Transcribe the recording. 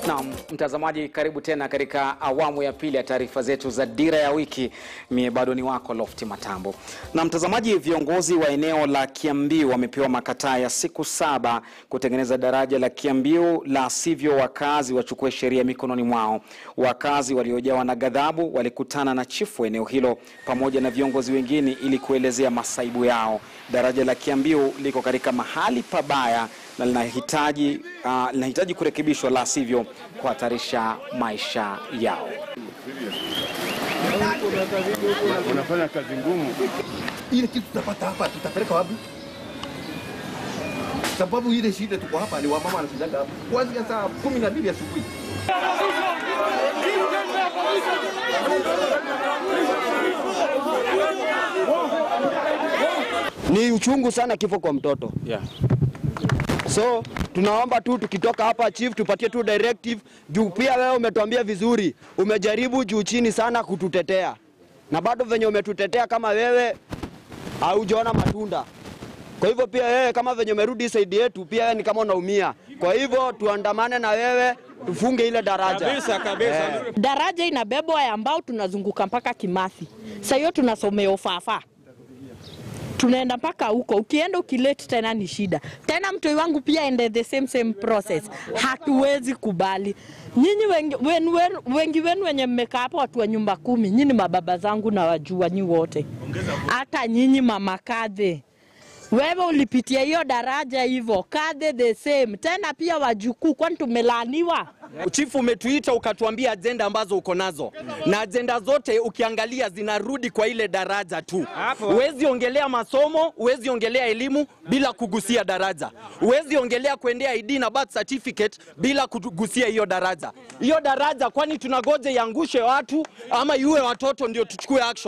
Na mtazamaji, karibu tena katika awamu ya pili ya taarifa zetu za Dira ya Wiki. Mie bado ni wako Lofty Matambo. Na mtazamaji, viongozi wa eneo la Kiambiu wamepewa makataa ya siku 7 kutengeneza daraja la Kiambiu, la sivyo wakazi wachukue sheria mikononi mwao. Wakazi waliojawa na ghadhabu walikutana na chifu eneo hilo pamoja na viongozi wengine ili kuelezea masaibu yao. Daraja la Kiambiu liko katika mahali pabaya na linahitaji kurekebishwa, la sivyo kuhatarisha maisha yao. Unafanya kazi ngumu. Ile kitu tutapata hapa tutapeleka wapi? Sababu ile shida tuko hapa ni wamama wanashindaga hapa. Kuanzia saa 12 asubuhi. Ni uchungu sana kifo kwa mtoto. Yeah. So tunaomba tu tukitoka hapa chief tupatie tu directive juu pia wewe umetuambia vizuri, umejaribu juu chini sana kututetea. Na bado venye umetutetea kama wewe haujaona matunda. Kwa hivyo pia wewe kama venye umerudi side yetu pia wewe ni kama unaumia. Kwa hivyo tuandamane na wewe tufunge ile daraja. Kabisa. Daraja inabebwa ambao tunazunguka mpaka Kimathi. Sasa hiyo tunasomea ufafa. Tunaenda mpaka huko, ukienda ukilete tena ni shida. Tena mtoi wangu pia ende the same process. Hatuwezi kubali. Nyinyi wengi wenu wenye mmekaa hapo watu wa nyumba 10, nyinyi mababa zangu na wajua nyi wote. Hata nyinyi mama Kadhe. Wewe ulipitia hiyo daraja hivyo, Kadhe the same. Tena pia wajukuu, kwani tumelaaniwa? Chifu umetuita ukatuambia agenda ambazo uko nazo. Na agenda zote ukiangalia zinarudi kwa ile daraja tu. Huwezi ongelea masomo, huwezi ongelea elimu bila kugusia daraja. Huwezi ongelea kuendea ID na birth certificate bila kugusia hiyo daraja. Hiyo daraja kwani tunagoje iangushe watu ama iue watoto ndio tuchukue action?